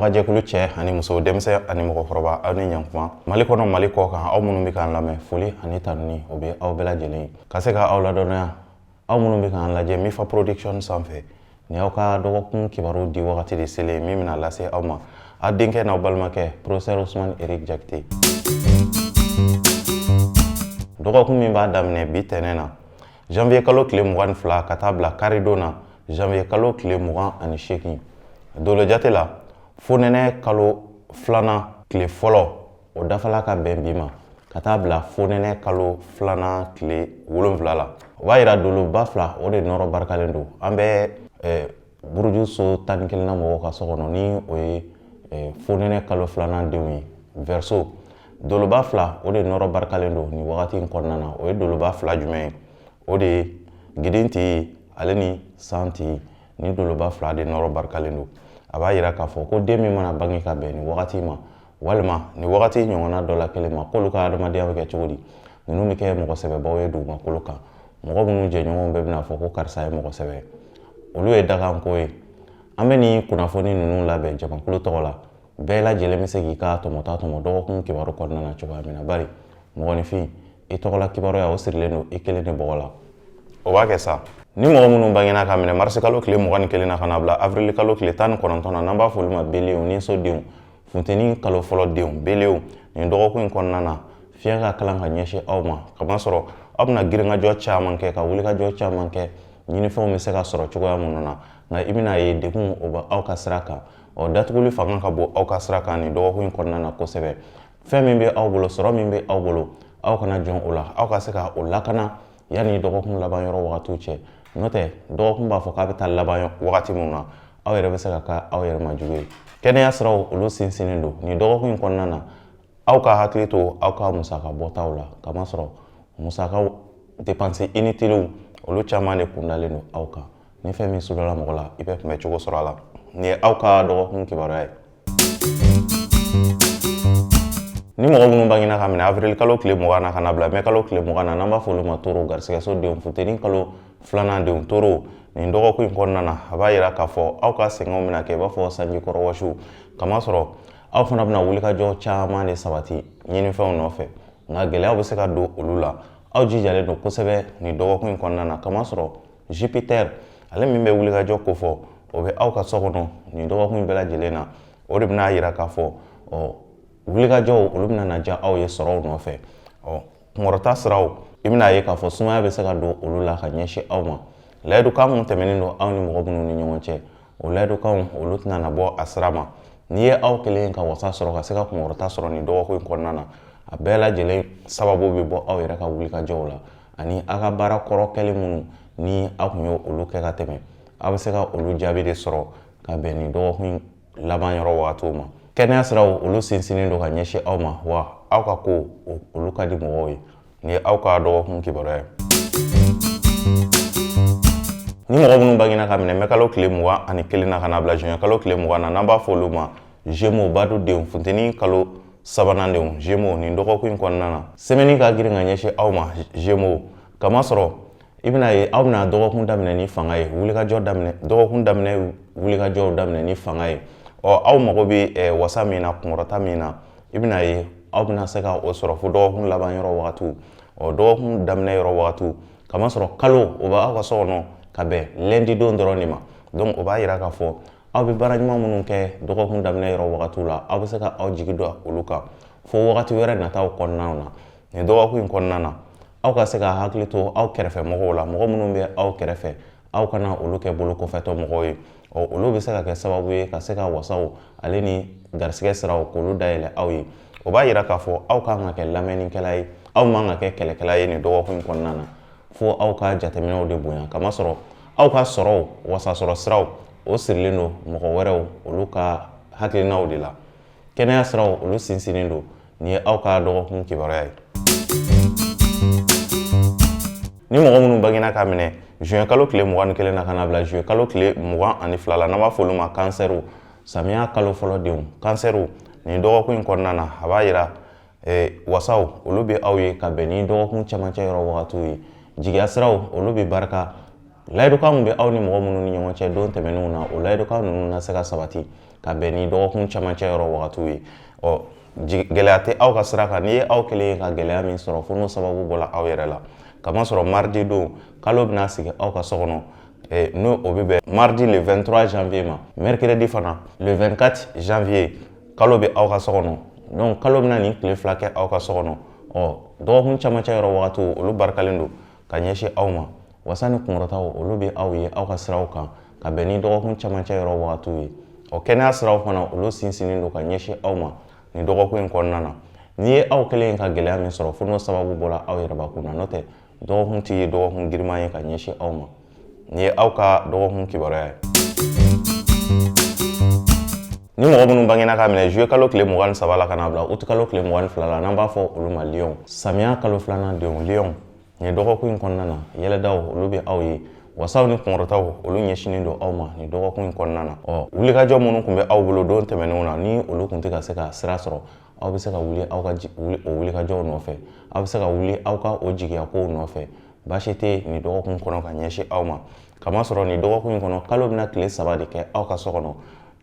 jɛkulu cɛ ani muso denmisɛn ani mɔgɔkɔrɔba aw ni ɲankuma Mali kɔnɔ Mali kɔ kan aw minnu bɛ k'an lamɛn foli ani tanuni o bɛ aw bɛɛ lajɛlen ka se ka aw ladɔnniya aw minnu bɛ k'an lajɛ Mifa Production sanfɛ ni aw ka dɔgɔkun kibaru di wagati de selen min bɛna lase aw ma a denkɛ n'aw balimakɛ Professeur Ousmane Eric Jakite dɔgɔkun min b'a daminɛ bi tɛnɛn na janvier kalo tile 22 ka taa bila karidon na janvier kalo tile 28 dolo jate la fonɛnɛ kalo filanan tile fɔlɔ o dafala ka bɛn bi ma ka taa bila fonɛnɛ kalo filanan tile 7 la o b'a yira dolo ba fila o de nɔrɔ barikalen don an bɛ buruju so 11 na mɔgɔw ka so kɔnɔ ni o ye fonɛnɛ kalo filanan denw ye verso doloba fila o de nɔrɔ barikalen don ni wagati in kɔnɔna na o ye doloba fila jumɛn ye o de ye gidin tigi ale ni san tigi ni doloba fila de nɔrɔ barikalen don a b'a yira k'a fɔ ko den min mana bange ka bɛn ni wagati ma walima ni wagati ɲɔgɔnna dɔ la kelen ma k'olu ka adamadenya bɛ kɛ cogo di ninnu bɛ kɛ mɔgɔ sɛbɛbaw ye dugumakolo kan mɔgɔ minnu jɛɲɔgɔnw bɛɛ bɛna fɔ ko karisa ye mɔgɔ sɛbɛ olu ye dakanko ye an bɛ nin kunnafoni ninnu labɛn jamakulu tɔgɔ la bɛɛ lajɛlen bɛ se k'i ka tɔmɔta tɔmɔ dɔgɔkun kibaru kɔnɔna na cogoya min na bari mɔgɔninfin i tɔgɔla kibaruya o sirilen don i kelen de bɔgɔ la o b'a kɛ sa ni mɔgɔ minnu bangena ka minɛ marisi kalo tile 21 na ka na bila avril kalo tile 19 na n'an b'a fɔ olu ma belew ni sodenw funteni kalo fɔlɔ denw belew nin dɔgɔkun in kɔnɔna na fiɲɛ ka kalan ka ɲɛsin aw ma kamasɔrɔ aw bɛna giringajɔ caman kɛ ka wulikajɔ caman kɛ ɲinifɛnw bɛ se ka sɔrɔ cogoya minnu na nka i bɛna ye degun o bɛ aw ka sira kan datuguli fanga ka bon aw ka sira kan nin dɔgɔkun in kɔnɔna na kosɛbɛ fɛn min bɛ aw bolo sɔrɔ min bɛ aw bolo aw kana jɔn o la aw ka se ka o lakana yanni dɔgɔkun laban yɔrɔ wagatiw cɛ n'o tɛ dɔgɔkun b'a fɔ k'a bɛ taa laban wagati min na aw yɛrɛ bɛ se ka kɛ aw yɛrɛ ma jugu ye kɛnɛya siraw olu sinsinnen don nin dɔgɔkun in kɔnɔna na aw ka hakili to aw ka musaka bɔtaw la kamasɔrɔ musakaw dépenses inutiles olu caman de kundalen don aw kan ni fɛn min sudɔla mɔgɔ la i bɛ kunbɛ cogo sɔrɔ a la nin ye aw ka dɔgɔkun kibaruya ye ni mɔgɔ minnu bangena ka minɛ avril kalo tile 20 na ka na bila mai kalo tile 20 na n'an b'a fɔ olu ma toro garisɛgɛso denw funteni kalo filanan denw toro nin dɔgɔkun in kɔnɔna na a b'a yira k'a fɔ aw ka sɛgɛnw bɛna kɛ i b'a fɔ sanji kɔrɔ wasiw kamasɔrɔ aw fana bɛna wulikajɔ caman de sabati ɲinifɛnw nɔfɛ nka gɛlɛyaw bɛ se ka don olu la aw jijalen don kosɛbɛ nin dɔgɔkun in kɔnɔna na kamasɔrɔ Jupiter ale min bɛ wulikajɔ kofɔ o bɛ aw ka so kɔnɔ nin dɔgɔkun in bɛɛ lajɛlen na o de bɛna yira k'a fɔ wulikajɔw olu bɛna na diya aw ye sɔrɔw nɔfɛ kunkɔrɔta siraw i bɛna ye k'a fɔ sumaya bɛ se ka don olu la ka ɲɛsin aw ma layidukan minnu tɛmɛnen don aw ni mɔgɔ minnu ni ɲɔgɔn cɛ o layidukanw olu tɛna na bɔ a sira ma n'i ye aw kelen ka wasa sɔrɔ ka se ka kunkɔrɔta sɔrɔ nin dɔgɔkun in kɔnɔna na a bɛɛ lajɛlen sababu bɛ bɔ aw yɛrɛ ka wulikajɔw la ani aw ka baara kɔrɔ kɛli minnu ni aw tun ye olu kɛ ka tɛmɛ aw bɛ se ka olu jaabi de sɔrɔ ka bɛn nin dɔgɔkun laban yɔrɔ wagatiw ma kɛnɛya siraw olu sinsinnen don ka ɲɛsin aw ma wa aw ka ko olu ka di mɔgɔw ye nin ye aw ka dɔgɔkun kibaruya ye ni mɔgɔ minnu bangena ka minɛ mai kalo tile 21 na ka na bila juin kalo tile 20 na n'an b'a fɔ olu ma Gémeaux badudenw funteni kalo sabanan denw Gémeaux nin dɔgɔkun in kɔnɔna na semaine ka girin ka ɲɛsin aw ma Gémeaux kamasɔrɔ i bɛna ye aw bɛna dɔgɔkun daminɛ ni fanga ye wulikajɔ daminɛ dɔgɔkun daminɛ wulikajɔw daminɛ ni fanga ye aw mago bɛ wasa min na kunkɔrɔta min na i bɛna ye aw bɛna se ka o sɔrɔ fo dɔgɔkun laban yɔrɔ wagatiw dɔgɔkun daminɛ yɔrɔ wagatiw kamasɔrɔ kalo o b'aw ka so kɔnɔ ka bɛn lundi don dɔrɔn de ma donc o b'a yira k'a fɔ aw bɛ baara ɲuman minnu kɛ dɔgɔkun daminɛ yɔrɔ wagatiw la aw bɛ se ka aw jigi don olu kan fo wagati wɛrɛ nataw kɔnɔna na nin dɔgɔkun in kɔnɔna na aw ka se ka hakili to aw kɛrɛfɛ mɔgɔw la mɔgɔ minnu bɛ aw kɛrɛfɛ aw kana olu kɛ bolo kɔfɛtɔ mɔgɔw ye olu bɛ se ka kɛ sababu ye ka se ka wasaw ale ni garisɛgɛ siraw k'olu dayɛlɛ aw ye o b'a yira k'a fɔ aw kan ka kɛ lamɛnnikɛla ye aw man ka kɛ kɛlɛkɛla ye nin dɔgɔkun in kɔnɔna na fo aw ka jateminɛw de bonya kamasɔrɔ aw ka sɔrɔw wasasɔrɔ siraw o sirilen don mɔgɔ wɛrɛw olu ka hakilinaw de la kɛnɛya siraw olu sinsinnen don nin ye aw ka dɔgɔkun kibaruya ye ni mɔgɔ minnu bangena ka minɛ juin kalo tile 21 na ka na bila juillet kalo tile 22 la n'an b'a fɔ olu ma kansɛriw samiya kalo fɔlɔ denw kansɛriw nin dɔgɔkun in kɔnɔna na a b'a yira wasaw olu bɛ aw ye ka bɛn ni dɔgɔkun cɛmancɛ yɔrɔ wagatiw ye jigiya siraw olu bɛ barika layidukan min bɛ aw ni mɔgɔ minnu ni ɲɔgɔn cɛ don tɛmɛnenw na o layidukan ninnu na se ka sabati ka bɛn ni dɔgɔkun camancɛ yɔrɔ wagatiw ye gɛlɛya tɛ aw ka sira kan n'i ye aw kelen ka gɛlɛya min sɔrɔ fo n'o sababu bɔra aw yɛrɛ la kamasɔrɔ mardi don kalo bɛna sigi aw ka so kɔnɔ n'o o bɛ bɛn mardi le 23 janvier ma mercredi fana le 24 janvier kalo bɛ aw ka so kɔnɔ donc kalo bɛna nin tile fila kɛ aw ka so kɔnɔ dɔgɔkun camancɛ yɔrɔ wagatiw olu barikalen don ka ɲɛsin aw ma wasa ni kunkɔrɔtaw olu bɛ aw ye aw ka siraw kan ka bɛn ni dɔgɔkun camancɛ yɔrɔ wagatiw ye kɛnɛya siraw fana olu sinsinnen don ka ɲɛsin aw ma ni dɔgɔkun in kɔnɔna na n'i ye aw kelen ka gɛlɛya min sɔrɔ fo n'o sababu bɔra aw yɛrɛbakun na n'o tɛ dɔgɔkun tɛ ye dɔgɔkun giriman ye ka ɲɛsin aw ma nin ye aw ka dɔgɔkun kibaruya ye ni mɔgɔ minnu bangena ka minɛ juillet kalo tile 23 la ka na bila août kalo tile 22 la n'an b'a fɔ olu ma lion samiya kalo filanan denw lion nin dɔgɔkun in kɔnɔna na yɛlɛdaw olu bɛ aw ye wasaw ni kunkɔrɔtaw olu ɲɛsinen don aw ma nin dɔgɔkun in kɔnɔna na wulikajɔ minnu tun bɛ aw bolo don tɛmɛnenw na ni olu tun tɛ ka se ka sira sɔrɔ aw bɛ se ka wuli aw ka wuli o wulikajɔw nɔfɛ aw bɛ se ka wuli aw ka o jigiya kow nɔfɛ baasi tɛ nin dɔgɔkun kɔnɔ ka ɲɛsin aw ma kamasɔrɔ nin dɔgɔkun in kɔnɔ kalo bɛna tile 3 de kɛ aw ka so kɔnɔ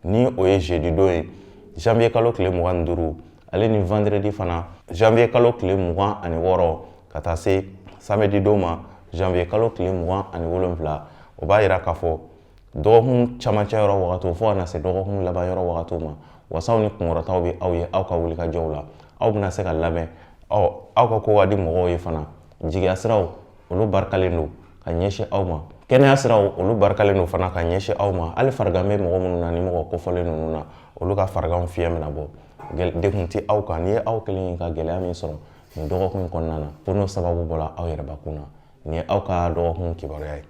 ni o ye jeudi don ye janvier kalo tile 25 ale ni vendredi fana janvier kalo tile 26 ka taa se samedi don ma janvier kalo tile 27 o b'a yira k'a fɔ dɔgɔkun camancɛ yɔrɔ wagatiw fo ka na se dɔgɔkun laban yɔrɔ wagatiw ma wasaw ni kunkɔrɔtaw bɛ aw ye aw ka wulikajɔw la aw bɛna se ka labɛn aw ka ko ka di mɔgɔw ye fana jigiya siraw olu barikalen don ka ɲɛsin aw ma kɛnɛya siraw olu barikalen don fana ka ɲɛsin aw ma hali farigan bɛ mɔgɔ minnu na ni mɔgɔ kofɔlen ninnu na olu ka fariganw fiɲɛ bɛna bɔ dekun tɛ aw kan n'i ye aw kelen ka gɛlɛya min sɔrɔ nin dɔgɔkun kɔnɔna na fo n'o sababu bɔra aw yɛrɛbakun na nin ye aw ka dɔgɔkun kibaruya ye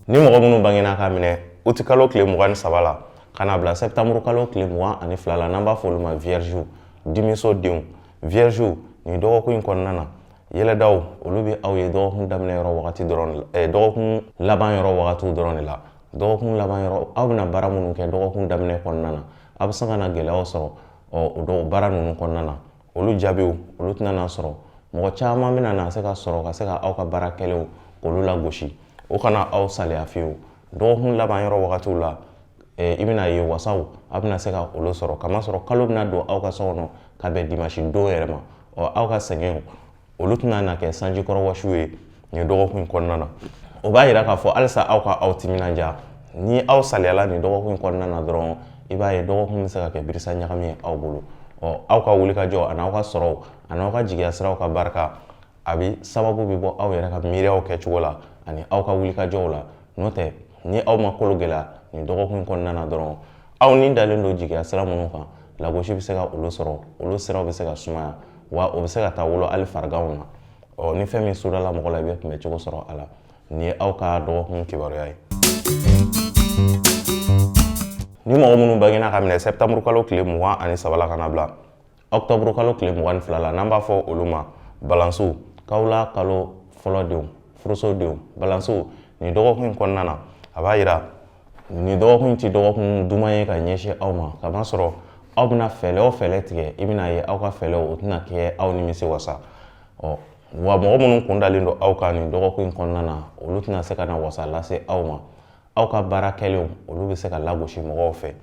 ni mɔgɔ minnu bangena ka minɛ août kalo tile 23 la ka na bila septembre kalo tile 22 la n'an b'a fɔ olu ma vierge dimiso denw vierge nin dɔgɔkun in kɔnɔna na yɛlɛdaw olu bɛ aw ye dɔgɔkun daminɛ yɔrɔ wagati dɔrɔn de la dɔgɔkun laban yɔrɔ wagatiw dɔrɔn de la dɔgɔkun laban yɔrɔ aw bɛna baara minnu kɛ dɔgɔkun daminɛ kɔnɔna na aw bɛ se ka na gɛlɛyaw sɔrɔ o baara ninnu kɔnɔna na olu jaabiw olu tɛna na sɔrɔ mɔgɔ caman bɛna na se ka sɔrɔ ka se ka aw ka baara kɛlenw k'olu lagosi o kana aw saliya fiyewu dɔgɔkun laban yɔrɔ wagatiw la i bɛna ye wasaw aw bɛna se ka olu sɔrɔ kamasɔrɔ kalo bɛna don aw ka so kɔnɔ ka bɛn dimanche don yɛrɛ ma aw ka sɛgɛnw olu tɛna na kɛ sanjikɔrɔ wasiw ye nin dɔgɔkun in kɔnɔna na o b'a yira k'a fɔ halisa aw ka aw timinanja ni aw saliyala nin dɔgɔkun in kɔnɔna na dɔrɔn i b'a ye dɔgɔkun bɛ se ka kɛ birisa ɲagami ye aw bolo aw ka wulikajɔ ani aw ka sɔrɔw ani aw ka jigiya siraw ka barika a bɛ sababu bɛ bɔ aw yɛrɛ ka miiriyaw kɛcogo la ani aw ka wulikajɔw la n'o tɛ ni aw ma kolo gɛlɛya nin dɔgɔkun in kɔnɔna na dɔrɔn aw ni dalen don jigiya sira minnu kan lagosi bɛ se ka olu sɔrɔ olu siraw bɛ se ka sumaya wa o bɛ se ka taa wolo hali fariganw na ni fɛn min sudala mɔgɔ la i bɛ kunbɛcogo sɔrɔ a la nin ye aw ka dɔgɔkun kibaruya ye ni mɔgɔ minnu bangena ka minɛ septembre kalo tile 23 la ka na bila octobre kalo tile 22 la n'an b'a fɔ olu ma balanso kawla kalo fɔlɔ denw furuso denw balanso nin dɔgɔkun in kɔnɔna na a b'a yira nin dɔgɔkun tɛ dɔgɔkun duman ye ka ɲɛsin aw ma kamasɔrɔ aw bɛna fɛɛrɛ o fɛɛrɛ tigɛ i bɛna ye aw ka fɛɛrɛw o tɛna kɛ aw nimisi wasa wa mɔgɔ minnu kun dalen don aw kan nin dɔgɔkun in kɔnɔna na olu tɛna se ka na wasa lase aw ma aw ka baara kɛlenw olu bɛ se ka lagosi mɔgɔw fɛ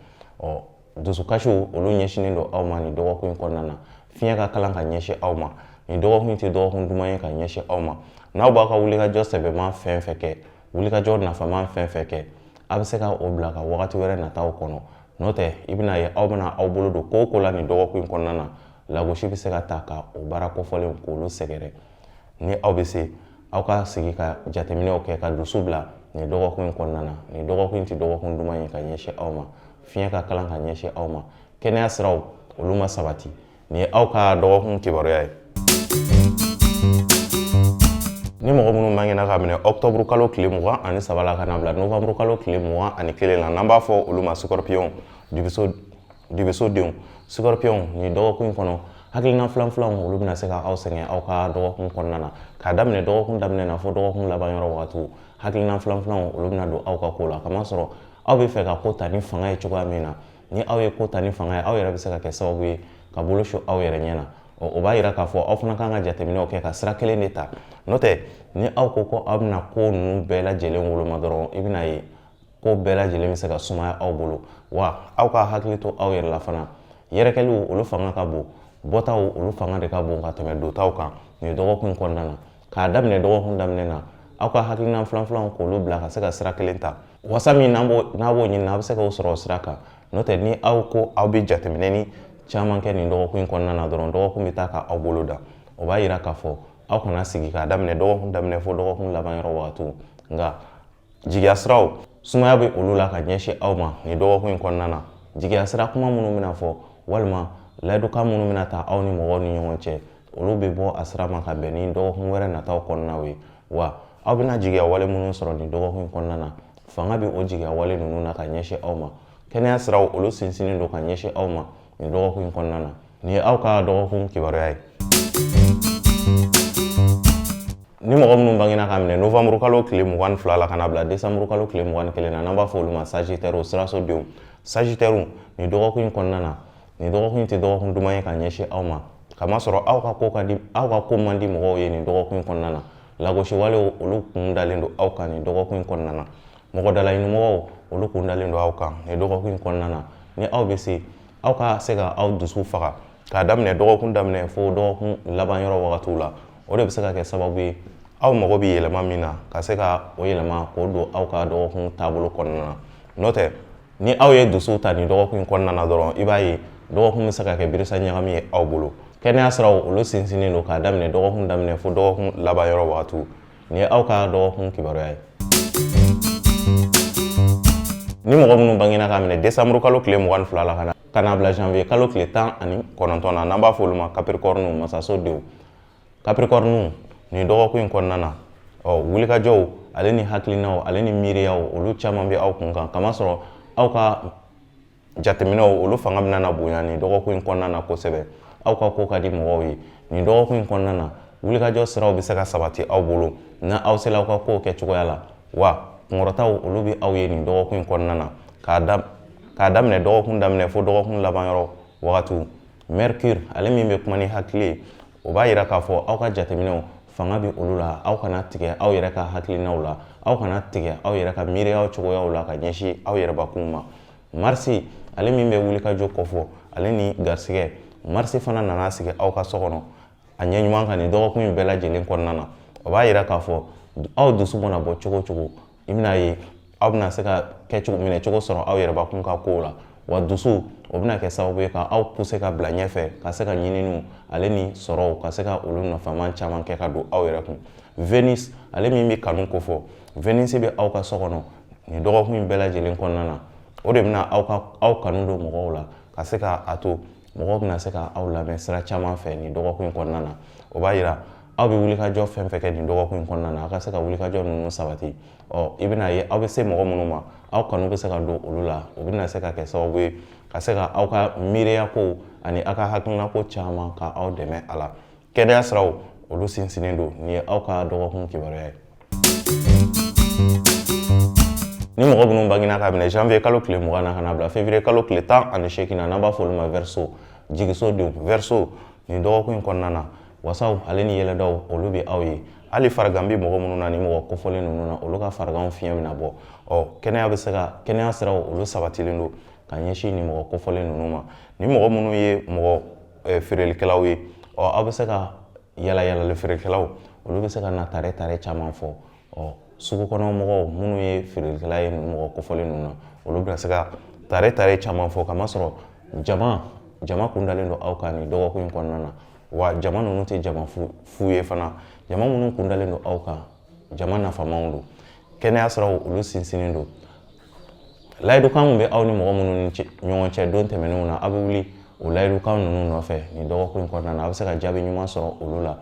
dusukasiw olu ɲɛsinen don aw ma nin dɔgɔkun in kɔnɔna na fiɲɛ ka kalan ka ɲɛsin aw ma nin dɔgɔkun tɛ dɔgɔkun duman ye ka ɲɛsin aw ma n'aw b'a ka wulikajɔ sɛbɛman fɛn fɛn kɛ wulikajɔ nafaman fɛn fɛn kɛ a bɛ se ka o bila ka wagati wɛrɛ nataw kɔnɔ n'o tɛ i bɛna ye aw bɛna aw bolo don ko o ko la nin dɔgɔkun in kɔnɔna na lagosi bɛ se ka ta ka o baara kɔfɔlenw k'olu sɛgɛrɛ ni aw bɛ se aw ka sigi ka jateminɛw kɛ ka dusu bila nin dɔgɔkun in kɔnɔna na nin dɔgɔkun tɛ dɔgɔkun duman ye ka ɲɛsin aw ma fiɲɛ ka kalan ka ɲɛsin aw ma kɛnɛya siraw olu ma sabati nin ye aw ka dɔgɔkun kibaruya ye ni mɔgɔ minnu bangena ka minɛ octobre kalo tile 23 la ka na bila novembre kalo tile 21 la n'an b'a fɔ olu ma scorpion dibiso denw scorpion nin dɔgɔkun in kɔnɔ hakilina filanfilanw olu bɛna se ka aw sɛgɛn aw ka dɔgɔkun kɔnɔna na k'a daminɛ dɔgɔkun daminɛ na fo dɔgɔkun laban yɔrɔ wagatiw hakilina filanfilanw olu bɛna don aw ka ko la kamasɔrɔ aw bɛ fɛ ka ko ta ni fanga ye cogoya min na ni aw ye ko ta ni fanga ye aw yɛrɛ bɛ se ka kɛ sababu ye ka bolo su aw yɛrɛ ɲɛ na o b'a yira k'a fɔ aw fana kan ka jateminɛw kɛ ka sira kelen de ta n'o tɛ ni aw ko ko aw bɛna ko ninnu bɛɛ lajɛlen woloma dɔrɔn i bɛna ye ko bɛɛ lajɛlen bɛ se ka sumaya aw bolo wa aw ka hakili to aw yɛrɛ la fana yɛrɛkɛliw olu fanga ka bon bɔtaw olu fanga de ka bon ka tɛmɛ dotaw kan nin dɔgɔkun kɔnɔna na k'a daminɛ dɔgɔkun daminɛ na aw ka hakilina filanfilanw k'olu bila ka se ka sira kelen ta wasa min n'a b'o ɲini a bɛ se k'o sɔrɔ o sira kan n'o tɛ ni aw ko aw bɛ jateminɛni caman kɛ nin dɔgɔkun kɔnɔna na dɔrɔn dɔgɔkun bɛ taa ka aw bolo da o b'a yira k'a fɔ aw kana sigi k'a daminɛ dɔgɔkun daminɛ fo dɔgɔkun laban yɔrɔ wagatiw nka jigiya siraw sumaya bɛ olu la ka ɲɛsin aw ma nin dɔgɔkun in kɔnɔna na jigiya sira kuma minnu bɛna fɔ walima layidukan minnu bɛna ta aw ni mɔgɔw ni ɲɔgɔn cɛ olu bɛ bɔ a sira ma ka bɛn ni dɔgɔkun wɛrɛ nataw kɔnɔnaw ye wa aw bɛna jigiya wale minnu sɔrɔ nin dɔgɔkun in kɔnɔna na fanga bɛ o jigiya wale ninnu na ka ɲɛsin aw ma kɛnɛya siraw olu sinsinnen don ka ɲɛsin aw ma nin dɔgɔkun in kɔnɔna na nin ye aw ka dɔgɔkun kibaruya ye ni mɔgɔ minnu bangena ka minɛ novembre kalo tile 22 la ka na bila décembre kalo tile 21 na n'an b'a fɔ olu ma sagittaire sirasodenw sagittaire nin dɔgɔkun in kɔnɔna na nin dɔgɔkun in tɛ dɔgɔkun duman ye ka ɲɛsin aw ma kamasɔrɔ aw ka ko man di mɔgɔw ye nin dɔgɔkun in kɔnɔna na lagosi walew olu kun dalen don aw kan nin dɔgɔkun in kɔnɔna na mɔgɔ dalaɲinimɔgɔw olu kun dalen don aw kan nin dɔgɔkun in kɔnɔna na ni aw bɛ se aw ka se ka aw dusu faga k'a daminɛ dɔgɔkun daminɛ fo dɔgɔkun laban yɔrɔ wagatiw la o de bɛ se ka kɛ sababu ye aw mago bɛ yɛlɛma min na ka se ka o yɛlɛma k'o don aw ka dɔgɔkun taabolo kɔnɔna na n'o tɛ ni aw ye dusu ta nin dɔgɔkun in kɔnɔna na dɔrɔn i b'a ye dɔgɔkun bɛ se ka kɛ birisa ɲagami ye aw bolo kɛnɛya siraw olu sinsinnen don k'a daminɛ dɔgɔkun daminɛ fo dɔgɔkun laban yɔrɔ wagatiw nin ye aw ka dɔgɔkun kibaruya ye ni mɔgɔ minnu bangena ka minɛ décembre kalo tile 22 la ka na bila janvier kalo tile 19 na n'an b'a fɔ olu ma capricorne masasodenw capricorne nin dɔgɔkun in kɔnɔna na wulikajɔw ale ni hakilinaw ale ni miiriyaw olu caman bɛ aw kun kan kamasɔrɔ aw ka jateminɛw olu fanga bɛna na bonya nin dɔgɔkun in kɔnɔna na kosɛbɛ aw ka ko ka di mɔgɔw ye nin dɔgɔkun in kɔnɔna na wulikajɔ siraw bɛ se ka sabati aw bolo na aw sela aw ka kow kɛcogoya la wa kunkɔrɔtaw olu bɛ aw ye nin dɔgɔkun in kɔnɔna na k'a daminɛ dɔgɔkun daminɛ fo dɔgɔkun laban yɔrɔ wagatiw mercure ale min bɛ kuma ni hakili ye o b'a yira k'a fɔ aw ka jateminɛw fanga bɛ olu la aw kana tigɛ aw yɛrɛ ka hakilinaw la aw kana tigɛ aw yɛrɛ ka miiriyaw cogoyaw la ka ɲɛsin aw yɛrɛbakun ma marisi ale min bɛ wulikajɔ kɔfɔ ale ni garisɛgɛ marisi fana nana sigi aw ka so kɔnɔ a ɲɛ ɲuman kan nin dɔgɔkun in bɛɛ lajɛlen kɔnɔna na o b'a yira k'a fɔ aw dusu mana bɔ cogo o cogo i bɛna ye aw bɛna se ka minɛ cogo sɔrɔ aw yɛrɛbakun ka kow la wa dusu o bɛna kɛ sababu ye ka aw pousse ka bila ɲɛfɛ ka se ka ɲininiw ale ni sɔrɔw ka se ka olu nafaman caman kɛ ka don aw yɛrɛ kun Venus ale min bɛ kanu ko fɔ Venus bɛ aw ka so kɔnɔ nin dɔgɔkun in bɛɛ lajɛlen kɔnɔna na o de bɛna aw kanu don mɔgɔw la ka se ka a to mɔgɔw bɛna se ka aw lamɛn sira caman fɛ nin dɔgɔkun in kɔnɔna na o b'a yira aw bɛ wulikajɔ fɛn fɛn kɛ nin dɔgɔkun in kɔnɔna na aw ka se ka wulikajɔ ninnu sabati i bɛna ye aw bɛ se mɔgɔ minnu ma aw kanu bɛ se ka don olu la o bɛna se ka kɛ sababu ye ka se ka aw ka miiriya ko ani aw ka hakilina ko caman ka aw dɛmɛ a la kɛnɛya siraw olu sinsinnen don nin ye aw ka dɔgɔkun kibaruya ye ni mɔgɔ minnu bangena ka minɛ janvier kalo tile 20 na ka na bila février kalo tile 18 na n'an b'a fɔ olu ma verseau jigisodenw verseau nin dɔgɔkun in kɔnɔna na wasaw ale ni yɛlɛdaw olu bɛ aw ye hali farigan bɛ mɔgɔ minnu na ni mɔgɔ kofɔlen ninnu na olu ka fariganw fiɲɛ bɛna bɔ kɛnɛya siraw olu sabatilen don ka ɲɛsin ni mɔgɔ kofɔlen ninnu ma ni mɔgɔ minnu ye mɔgɔ feerelikɛlaw ye aw bɛ se ka yalayalali feerekɛlaw olu bɛ se ka na tare caman fɔ sugu kɔnɔ mɔgɔw minnu ye feerelikɛla ye mɔgɔ kofɔlen ninnu na olu bɛ se ka tare caman fɔ kamasɔrɔ jama kun dalen don aw kan nin dɔgɔkun in kɔnɔna na wa jama ninnu tɛ jama fu ye fana jama minnu kun dalen don aw kan jama nafamanw don kɛnɛya siraw olu sinsinnen don layidukan min bɛ aw ni mɔgɔ minnu ni ɲɔgɔn cɛ don tɛmɛnenw na aw bɛ wuli o layidukan ninnu nɔfɛ nin dɔgɔkun in kɔnɔna na a bɛ se ka jaabi ɲuman sɔrɔ olu la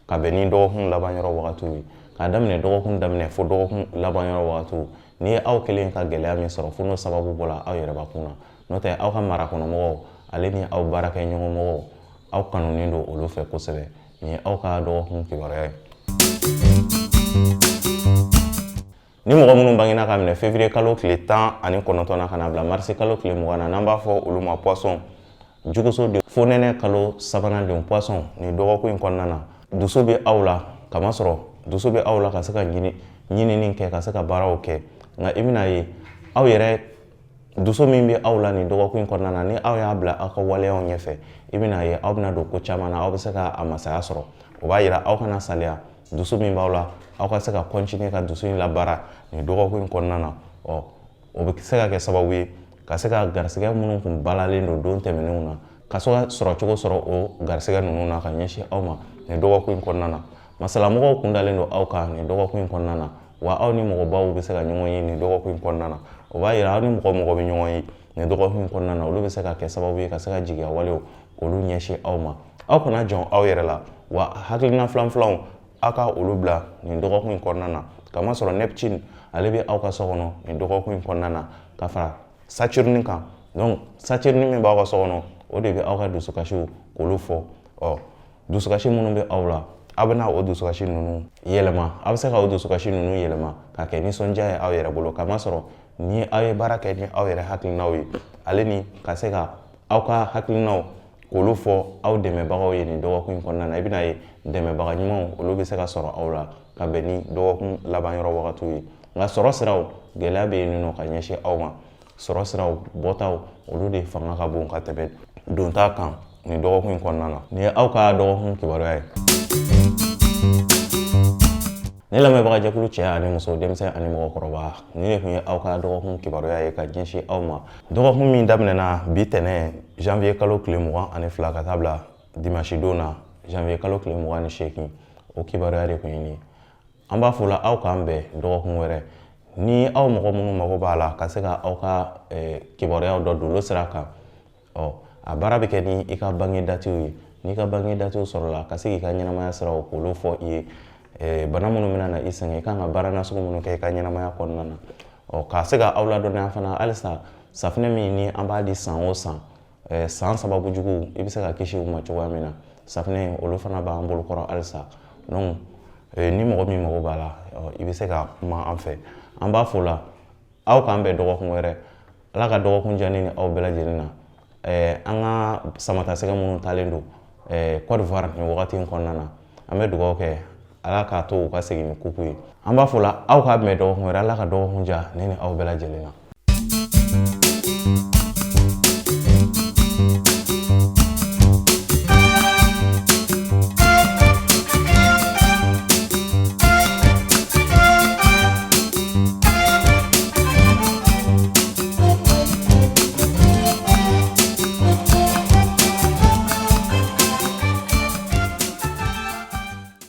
ka bɛn ni dɔgɔkun laban yɔrɔ wagatiw ye k'a daminɛ dɔgɔkun daminɛ fo dɔgɔkun laban yɔrɔ wagatiw n'i ye aw kelen ka gɛlɛya min sɔrɔ fo n'o sababu bɔra aw yɛrɛbakun na n'o tɛ aw ka marakɔnɔmɔgɔw ale ni aw baarakɛɲɔgɔnmɔgɔw aw kanunen don olu fɛ kosɛbɛ nin ye aw ka dɔgɔkun kibaruya ye ni mɔgɔ minnu bangena ka minɛ février kalo tile 19 na ka na bila mars kalo tile 20 na n'an b'a fɔ olu ma poisson jugusodenw fo nɛnɛ kalo 3nan denw poisson nin dɔgɔkun in kɔnɔna na dusu bɛ aw la kamasɔrɔ dusu bɛ aw la ka se ka ɲinini kɛ ka se ka baaraw kɛ nka i bɛna ye aw yɛrɛ dusu min bɛ aw la nin dɔgɔkun kɔnɔna na ni aw y'a bila aw ka waleyaw ɲɛfɛ i bɛna ye aw bɛna don ko caman na aw bɛ se ka a masaya sɔrɔ o b'a yira aw kana saliya dusu min b'aw la aw ka se ka continuer ka dusu in labaara nin dɔgɔkun kɔnɔna na o bɛ se ka kɛ sababu ye ka se ka garisɛgɛ minnu kun balalen don don tɛmɛnenw na ka sɔrɔ cogo sɔrɔ o garisɛgɛ ninnu na ka ɲɛsin aw ma nin dɔgɔkun kɔnɔna na masalamɔgɔw kun dalen don aw kan nin dɔgɔkun kɔnɔna na wa aw ni mɔgɔbaw bɛ se ka ɲɔgɔn ye nin dɔgɔkun kɔnɔna na o b'a yira aw ni mɔgɔ bɛ ɲɔgɔn ye nin dɔgɔkun kɔnɔna na olu bɛ se ka kɛ sababu ye ka se ka jigiya walew k'olu ɲɛsin aw ma aw kana jɔn aw yɛrɛ la wa hakilina filanfilanw aw ka olu bila nin dɔgɔkun kɔnɔna na kamasɔrɔ Neptune ale bɛ aw ka so kɔnɔ nin dɔgɔkun kɔnɔna na ka fara Saturne kan donc Saturne min b'aw ka so kɔnɔ o de bɛ aw ka dusukasiw k'olu fɔ dusukasi minnu bɛ aw la aw bɛna o dusukasi ninnu yɛlɛma aw bɛ se ka o dusukasi ninnu yɛlɛma ka kɛ nisɔndiya ye aw yɛrɛ bolo kamasɔrɔ ni aw ye baara kɛ ni aw yɛrɛ hakilinaw ye ale ni ka se ka aw ka hakilinaw k'olu fɔ aw dɛmɛbagaw ye nin dɔgɔkun kɔnɔna na i bɛna ye dɛmɛbaga ɲumanw olu bɛ se ka sɔrɔ aw la ka bɛn ni dɔgɔkun laban yɔrɔ wagatiw ye nka sɔrɔ siraw gɛlɛya bɛ yen nɔ ka ɲɛsin aw ma sɔrɔ siraw bɔtaw olu de fanga ka bon ka tɛmɛ donta kan nin dɔgɔkun kɔnɔna na nin ye aw ka dɔgɔkun kibaruya ye ne lamɛnbaga jɛkulu cɛ ani muso denmisɛn ani mɔgɔkɔrɔba nin de tun ye aw ka dɔgɔkun kibaruya ye ka ɲɛsin aw ma dɔgɔkun min daminɛna bi tɛnɛn janvier kalo tile 22 ka taa bila dimanche don na janvier kalo tile 28 o kibaruya de tun ye nin an b'a fɔ la aw k'an bɛn dɔgɔkun wɛrɛ ni aw mɔgɔ minnu mago b'a la ka se ka aw ka kibaruyaw dɔ don olu sira kan a baara bɛ kɛ ni i ka bange datiw ye n'i ka bange datiw sɔrɔla ka se k'i ka ɲɛnamaya siraw k'olu fɔ i ye bana minnu bɛna na i sɛgɛn i kan ka baara nasugu minnu kɛ i ka ɲɛnamaya kɔnɔna na ka se ka aw ladɔnniya fana halisa safinɛ min ni an b'a di san o san san sababu jugu i bɛ se ka kisi u ma cogoya min na safinɛ olu fana b'an bolo kɔrɔ halisa donc ni mɔgɔ min mago b'a la i bɛ se ka kuma an fɛ an b'a fɔ la aw k'an bɛn dɔgɔkun wɛrɛ ala ka dɔgɔkun diya ni aw bɛɛ lajɛlen na an ka samatasɛgɛ minnu talen don Côte d'Ivoire nin wagati in kɔnɔna na an bɛ dugawu kɛ ala k'a to u ka segin ni kuku ye an b'a fɔ la aw k'a bɛn dɔgɔkun wɛrɛ ala ka dɔgɔkun diya ne ni aw bɛɛ lajɛlen na